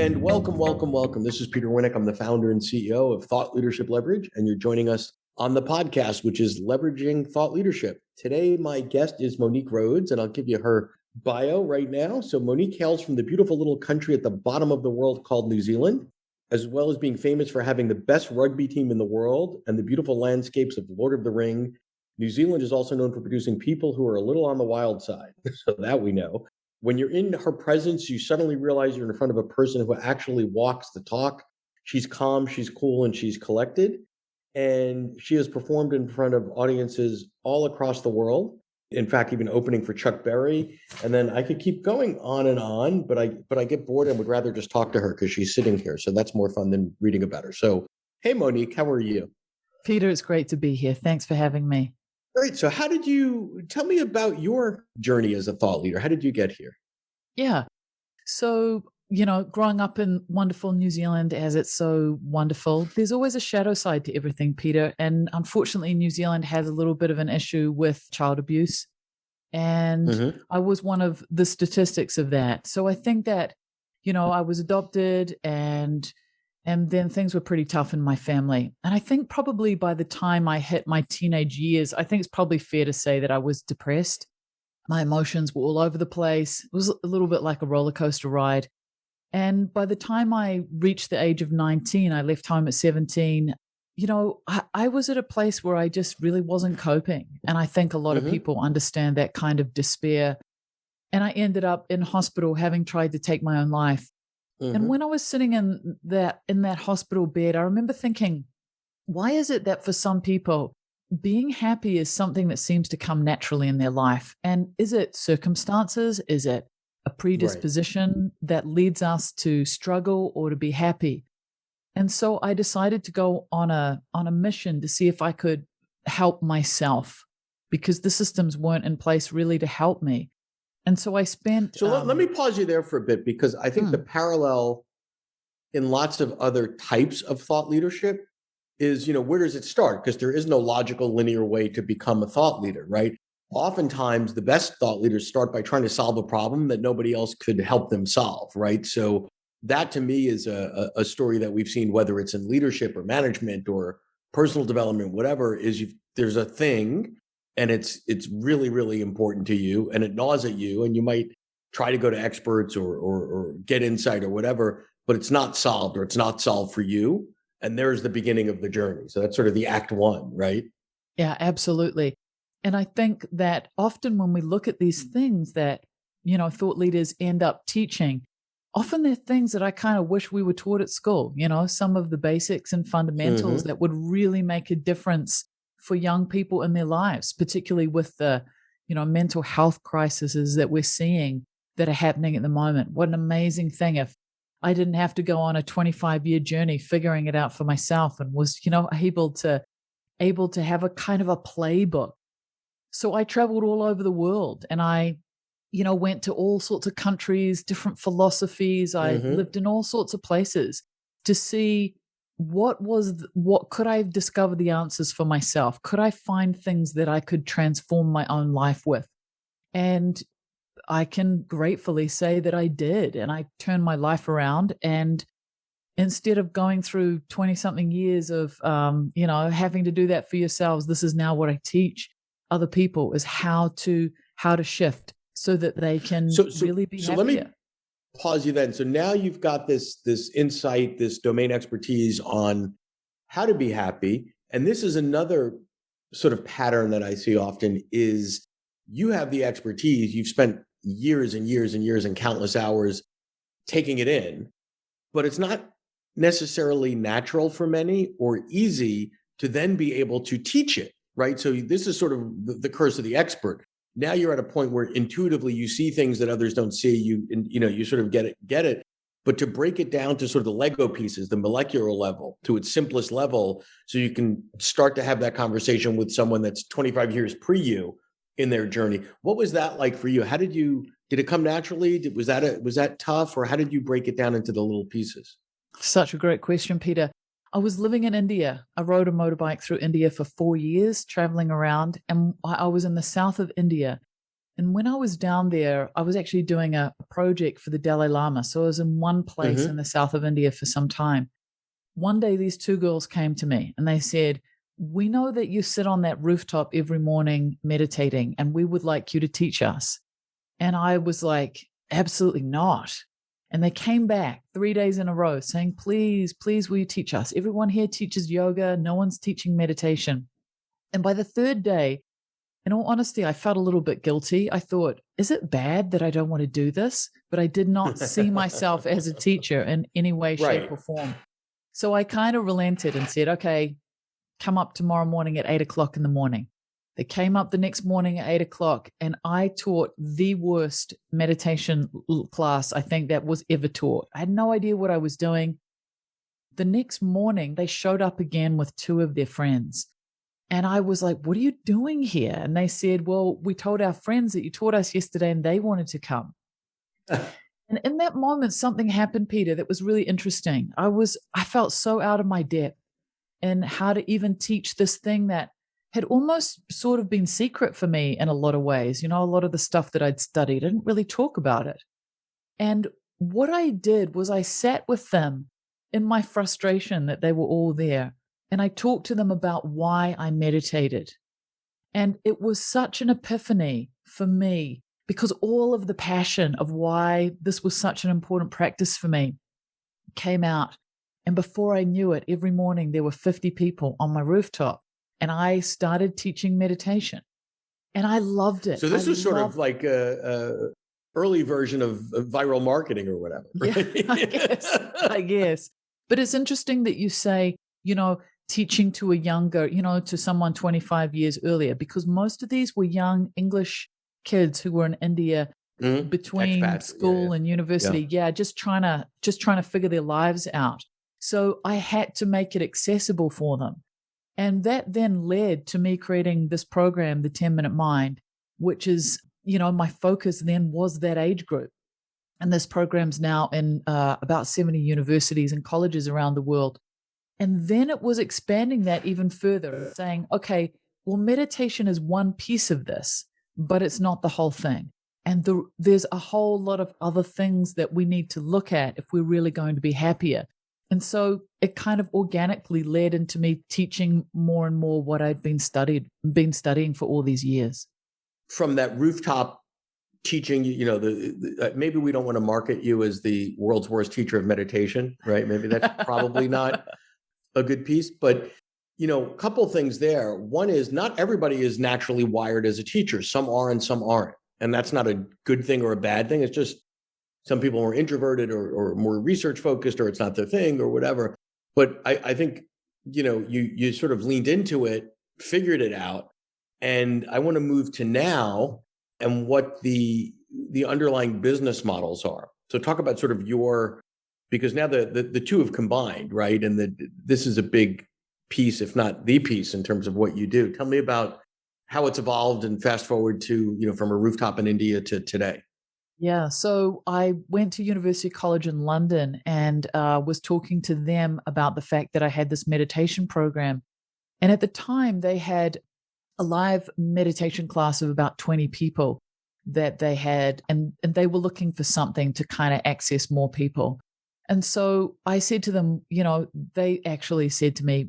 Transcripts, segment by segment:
And welcome, welcome, welcome. This is Peter Winnick. I'm the founder and CEO of Thought Leadership Leverage, and you're joining us on the podcast, which is Leveraging Thought Leadership. Today, my guest is Monique Rhodes, and I'll give you her bio right now. So Monique hails from the beautiful little country at the bottom of the world called New Zealand, as well as being famous for having the best rugby team in the world and the beautiful landscapes of Lord of the Ring. New Zealand is also known for producing people who are a little on the wild side, so that we know. When you're in her presence, you suddenly realize you're in front of a person who actually walks the talk. She's calm, she's cool, and she's collected. And she has performed in front of audiences all across the world. In fact, even opening for Chuck Berry. And then I could keep going on, but I get bored and would rather just talk to her because she's sitting here. So that's more fun than reading about her. So, hey, Monique, how are you? Peter, it's great to be here. Thanks for having me. Great. So tell me about your journey as a thought leader? How did you get here? Yeah. So, growing up in wonderful New Zealand, as it's so wonderful, there's always a shadow side to everything, Peter. And unfortunately, New Zealand has a little bit of an issue with child abuse. And I was one of the statistics of that. So I think that, I was adopted and then things were pretty tough in my family. And I think probably by the time I hit my teenage years, I think it's probably fair to say that I was depressed. My emotions were all over the place. It was a little bit like a roller coaster ride. And by the time I reached the age of 19, I left home at 17, I was at a place where I just really wasn't coping. And I think a lot of people understand that kind of despair. And I ended up in hospital having tried to take my own life. And when I was sitting in that hospital bed, I remember thinking, why is it that for some people, being happy is something that seems to come naturally in their life? And is it circumstances? Is it a predisposition that leads us to struggle or to be happy? And so I decided to go on a mission to see if I could help myself, because the systems weren't in place really to help me. And so I spent... So let me pause you there for a bit, because I think the parallel in lots of other types of thought leadership is, where does it start? Because there is no logical linear way to become a thought leader, right? Oftentimes, the best thought leaders start by trying to solve a problem that nobody else could help them solve, right? So that to me is a story that we've seen, whether it's in leadership or management or personal development, whatever, there's a thing and it's really, really important to you and it gnaws at you, and you might try to go to experts or get insight or whatever, but it's not solved, or it's not solved for you. And there's the beginning of the journey. So that's sort of the act one, right? Yeah, absolutely. And I think that often when we look at these things that, thought leaders end up teaching, often they're things that I kind of wish we were taught at school, some of the basics and fundamentals that would really make a difference for young people in their lives, particularly with the, mental health crises that we're seeing that are happening at the moment. What an amazing thing if I didn't have to go on a 25-year journey figuring it out for myself and was, able to have a kind of a playbook. So I traveled all over the world, and I, went to all sorts of countries, different philosophies. I lived in all sorts of places to see what could I discover the answers for myself? Could I find things that I could transform my own life with? And I can gratefully say that I did. And I turned my life around. And instead of going through 20-something years of, having to do that for yourselves, this is now what I teach other people, is how to shift so that they can really be happier. Let me pause you then. So now you've got this insight, this domain expertise on how to be happy. And this is another sort of pattern that I see often is you have the expertise. You've spent years and years and years and countless hours taking it in, but it's not necessarily natural for many or easy to then be able to teach it, right? So this is sort of the curse of the expert. Now you're at a point where intuitively you see things that others don't see. You sort of get it. But to break it down to sort of the Lego pieces, the molecular level, to its simplest level, so you can start to have that conversation with someone that's 25 years pre you in their journey. What was that like for you? Did it come naturally? Was that tough, or how did you break it down into the little pieces? Such a great question, Peter. I was living in India. I rode a motorbike through India for 4 years, traveling around, and I was in the south of India. And when I was down there, I was actually doing a project for the Dalai Lama. So I was in one place in the south of India for some time. One day, these two girls came to me and they said, "We know that you sit on that rooftop every morning meditating, and we would like you to teach us." And I was like, "Absolutely not." And they came back 3 days in a row saying, "Please, please, will you teach us? Everyone here teaches yoga. No one's teaching meditation." And by the third day, in all honesty, I felt a little bit guilty. I thought, is it bad that I don't want to do this? But I did not see myself as a teacher in any way, shape, Right. or form. So I kind of relented and said, okay, come up tomorrow morning at 8 o'clock in the morning. They came up the next morning at 8 o'clock, and I taught the worst meditation class I think that was ever taught. I had no idea what I was doing. The next morning, they showed up again with two of their friends. And I was like, "What are you doing here?" And they said, "Well, we told our friends that you taught us yesterday and they wanted to come." And in that moment, something happened, Peter, that was really interesting. I felt so out of my depth in how to even teach this thing that had almost sort of been secret for me in a lot of ways. You know, a lot of the stuff that I'd studied, I didn't really talk about it. And what I did was I sat with them in my frustration that they were all there. And I talked to them about why I meditated. And it was such an epiphany for me because all of the passion of why this was such an important practice for me came out. And before I knew it, every morning there were 50 people on my rooftop, and I started teaching meditation. And I loved it. So this was sort of like a early version of viral marketing or whatever. Right? Yeah, I guess. But it's interesting that you say, teaching to a younger, to someone 25 years earlier, because most of these were young English kids who were in India between Expats. school and university. Yeah, just trying to figure their lives out. So I had to make it accessible for them. And that then led to me creating this program, the 10-Minute Mind, which is, my focus then was that age group. And this program's now in about 70 universities and colleges around the world. And then it was expanding that even further, saying, okay, well, meditation is one piece of this, but it's not the whole thing. And there's a whole lot of other things that we need to look at if we're really going to be happier. And so it kind of organically led into me teaching more and more what I'd been studying for all these years. From that rooftop teaching, maybe we don't want to market you as the world's worst teacher of meditation, right? Maybe that's probably not a good piece, but a couple things there. One is not everybody is naturally wired as a teacher. Some are and some aren't. And that's not a good thing or a bad thing. It's just some people are introverted or more research focused, or it's not their thing or whatever. But I think, you sort of leaned into it, figured it out. And I want to move to now and what the underlying business models are. So talk about sort of because now the two have combined, right? And this is a big piece, if not the piece, in terms of what you do. Tell me about how it's evolved and fast forward to, from a rooftop in India to today. Yeah. So I went to University College in London and was talking to them about the fact that I had this meditation program. And at the time, they had a live meditation class of about 20 people that they had, and they were looking for something to kind of access more people. And so I said to them, they actually said to me,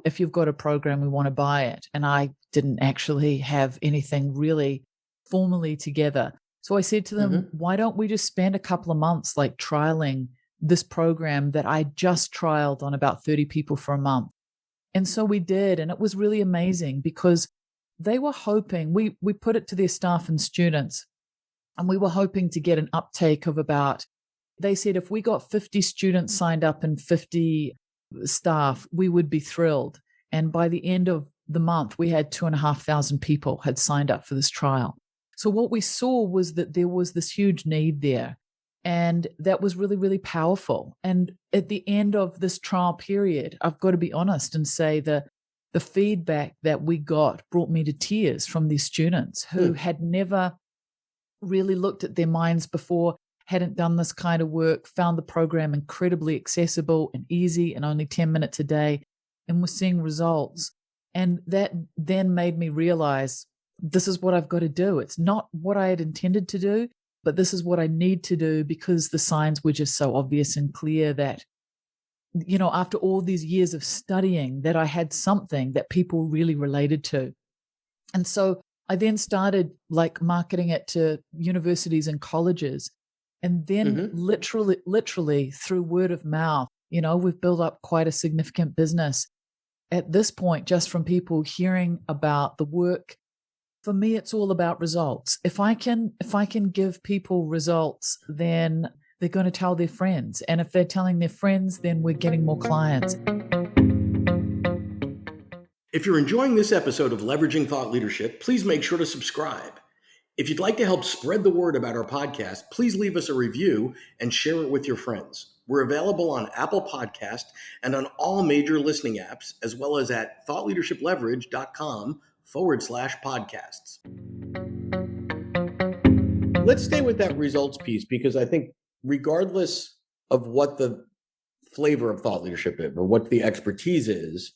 if you've got a program, we want to buy it. And I didn't actually have anything really formally together. So I said to them, why don't we just spend a couple of months like trialing this program that I just trialed on about 30 people for a month. And so we did. And it was really amazing because they were hoping, we put it to their staff and students, and we were hoping to get an uptake of they said if we got 50 students signed up and 50 staff, we would be thrilled. And by the end of the month, we had 2,500 people had signed up for this trial. So what we saw was that there was this huge need there. And that was really, really powerful. And at the end of this trial period, I've got to be honest and say the feedback that we got brought me to tears from these students who had never really looked at their minds before, hadn't done this kind of work, found the program incredibly accessible and easy and only 10 minutes a day, and were seeing results. And that then made me realize this is what I've got to do. It's not what I had intended to do, but this is what I need to do because the signs were just so obvious and clear that, after all these years of studying, that I had something that people really related to. And so I then started marketing it to universities and colleges. And then literally through word of mouth, we've built up quite a significant business at this point, just from people hearing about the work. For me, it's all about results. If I can give people results, then they're going to tell their friends. And if they're telling their friends, then we're getting more clients. If you're enjoying this episode of Leveraging Thought Leadership, please make sure to subscribe. If you'd like to help spread the word about our podcast, please leave us a review and share it with your friends. We're available on Apple Podcast and on all major listening apps, as well as at thoughtleadershipleverage.com/podcasts. Let's stay with that results piece, because I think regardless of what the flavor of thought leadership is or what the expertise is,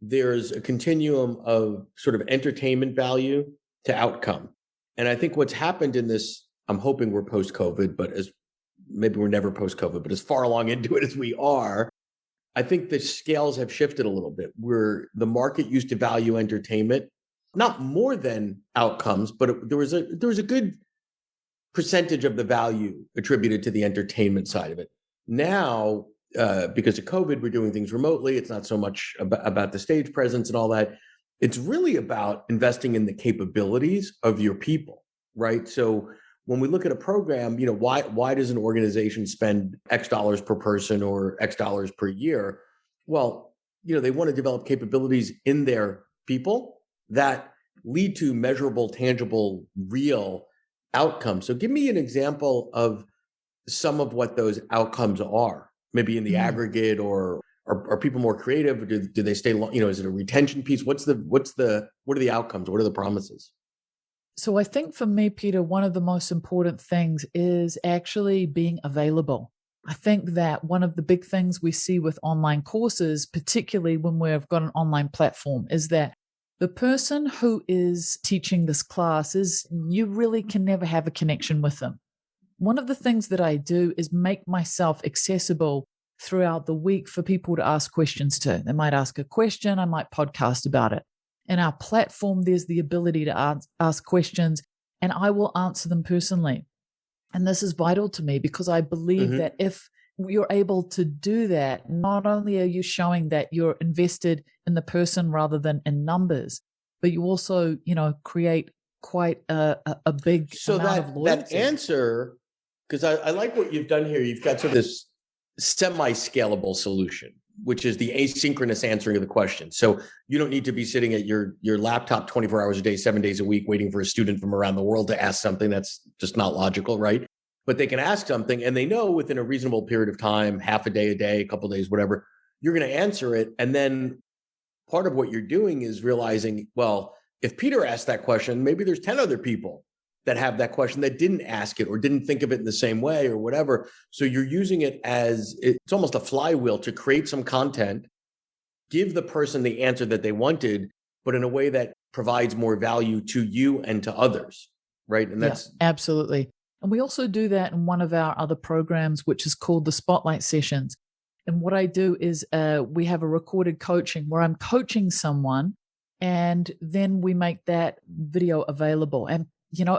there's a continuum of sort of entertainment value to outcome. And I think what's happened in this, I'm hoping we're post-COVID, but maybe we're never post-COVID, but as far along into it as we are, I think the scales have shifted a little bit, where the market used to value entertainment, not more than outcomes, but there was a good percentage of the value attributed to the entertainment side of it. Now, because of COVID, we're doing things remotely. It's not so much about the stage presence and all that. It's really about investing in the capabilities of your people, right? So when we look at a program, why does an organization spend X dollars per person or X dollars per year? Well, they want to develop capabilities in their people that lead to measurable, tangible, real outcomes. So give me an example of some of what those outcomes are, maybe in the aggregate, or are people more creative? Or do they stay long? Is it a retention piece? What are the outcomes? What are the promises? So I think for me, Peter, one of the most important things is actually being available. I think that one of the big things we see with online courses, particularly when we've got an online platform, is that the person who is teaching this class you really can never have a connection with them. One of the things that I do is make myself accessible throughout the week for people to ask questions to. They might ask a question, I might podcast about it. In our platform, there's the ability to ask questions, and I will answer them personally. And this is vital to me, because I believe that if you're able to do that, not only are you showing that you're invested in the person rather than in numbers, but you also, create quite a big amount of loyalty. That answer, because I like what you've done here. You've got sort of this semi-scalable solution, which is the asynchronous answering of the question. So you don't need to be sitting at your laptop 24 hours a day, 7 days a week, waiting for a student from around the world to ask something. That's just not logical, right? But they can ask something, and they know within a reasonable period of time, half a day, a couple of days, whatever, you're going to answer it. And then part of what you're doing is realizing, well, if Peter asked that question, maybe there's 10 other people that have that question that didn't ask it or didn't think of it in the same way or whatever. So you're using it as, it's almost a flywheel to create some content, give the person the answer that they wanted, but in a way that provides more value to you and to others, right? And that's absolutely. And we also do that in one of our other programs, which is called the Spotlight Sessions. And what I do is we have a recorded coaching where I'm coaching someone, and then we make that video available. And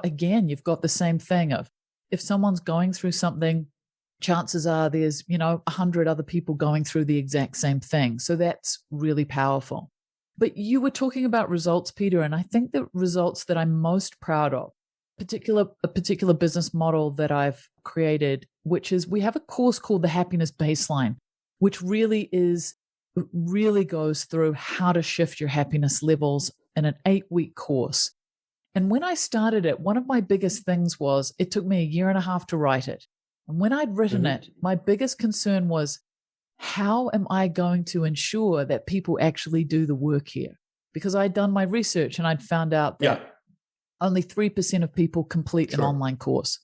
again, you've got the same thing of, if someone's going through something, chances are there's, 100 other people going through the exact same thing. So that's really powerful. But you were talking about results, Peter, and I think the results that I'm most proud of, a particular business model that I've created, which is, we have a course called the Happiness Baseline, which really goes through how to shift your happiness levels in an 8-week course. And when I started it, one of my biggest things was, it took me 1.5 years to write it. And when I'd written it, my biggest concern was, how am I going to ensure that people actually do the work here? Because I'd done my research and I'd found out that only 3% of people complete an online course.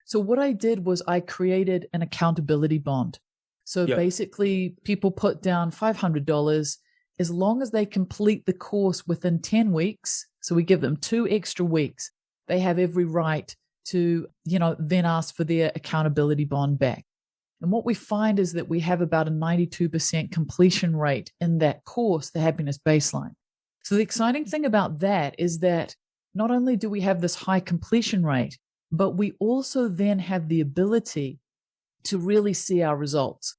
So what I did was I created an accountability bond. So basically, people put down $500 as long as they complete the course within 10 weeks. So we give them 2 extra weeks. They have every right to, then ask for their accountability bond back. And what we find is that we have about a 92% completion rate in that course, the happiness baseline. So the exciting thing about that is that not only do we have this high completion rate, but we also then have the ability to really see our results.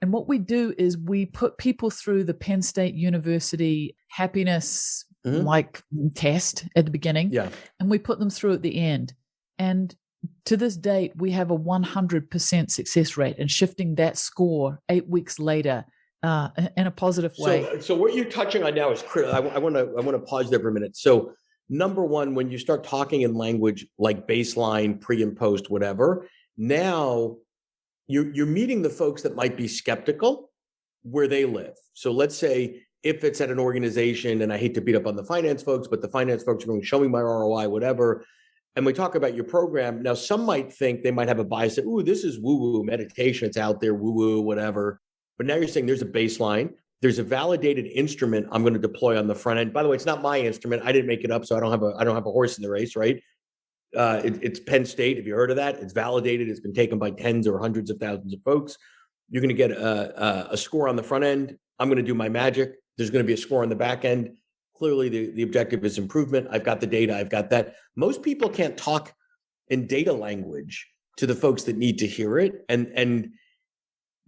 And what we do is we put people through the Penn State University happiness test at the beginning, and we put them through at the end. And to this date, we have a 100% success rate, and shifting that score 8 weeks later in a positive way. So what you're touching on now is critical. I want to pause there for a minute. So number one, when you start talking in language like baseline, pre and post, whatever, now you're meeting the folks that might be skeptical where they live. So let's say if it's at an organization, and I hate to beat up on the finance folks, but the finance folks are going to show me my ROI, whatever. And we talk about your program. Now, some might think they might have a bias that, ooh, this is woo-woo meditation. It's out there, woo-woo, whatever. But now you're saying there's a baseline. There's a validated instrument I'm going to deploy on the front end. By the way, it's not my instrument. I didn't make it up, so I don't have a horse in the race, right? It's Penn State. Have you heard of that? It's validated. It's been taken by tens or hundreds of thousands of folks. You're going to get a score on the front end. I'm going to do my magic. There's going to be a score on the back end. Clearly, the objective is improvement. I've got the data. I've got that. Most people can't talk in data language to the folks that need to hear it. And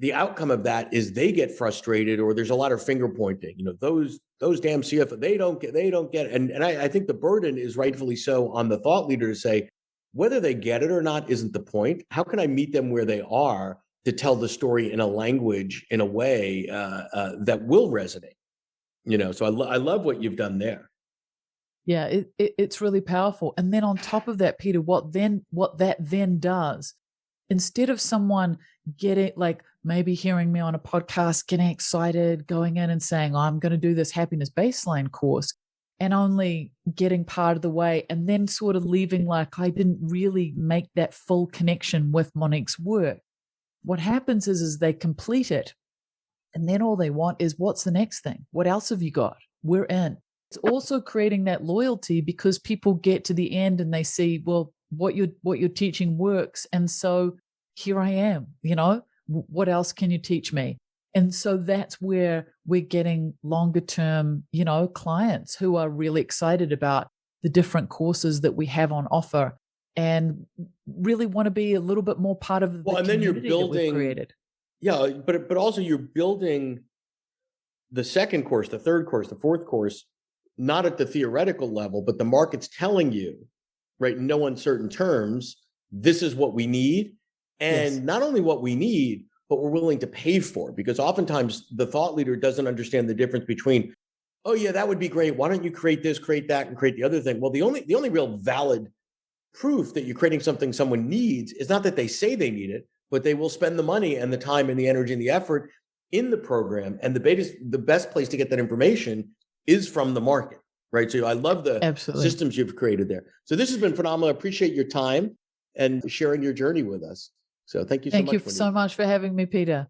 the outcome of that is they get frustrated, or there's a lot of finger pointing. Those damn CFO, they don't get it. And I think the burden is rightfully so on the thought leader to say, whether they get it or not isn't the point. How can I meet them where they are to tell the story in a language, in a way that will resonate? So I love what you've done there. Yeah, it's really powerful. And then on top of that, Peter, what that then does, instead of someone getting, like, maybe hearing me on a podcast, getting excited, going in and saying, I'm going to do this happiness baseline course, and only getting part of the way and then sort of leaving like I didn't really make that full connection with Monique's work. What happens is they complete it, and then all they want is, what's the next thing? What else have you got? We're in. It's also creating that loyalty, because people get to the end and they see, well, what you're teaching works. And so here I am, what else can you teach me? And so that's where we're getting longer term, clients who are really excited about the different courses that we have on offer and really want to be a little bit more part of the community and then you're building, that we've created. Yeah, but also you're building the second course, the third course, the fourth course, not at the theoretical level, but the market's telling you, right, in no uncertain terms, this is what we need. And not only what we need, but we're willing to pay for, because oftentimes the thought leader doesn't understand the difference between, oh yeah, that would be great. Why don't you create this, create that, and create the other thing? Well, the only real valid proof that you're creating something someone needs is not that they say they need it, but they will spend the money and the time and the energy and the effort in the program. And the best place to get that information is from the market, right? So I love the systems you've created there. So this has been phenomenal. I appreciate your time and sharing your journey with us. So thank you so much. Thank you so much for having me, Peter.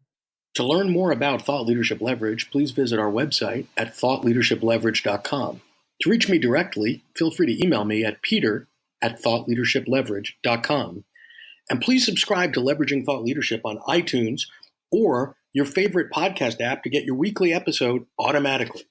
To learn more about Thought Leadership Leverage, please visit our website at thoughtleadershipleverage.com. To reach me directly, feel free to email me at peter@thoughtleadershipleverage.com. And please subscribe to Leveraging Thought Leadership on iTunes or your favorite podcast app to get your weekly episode automatically.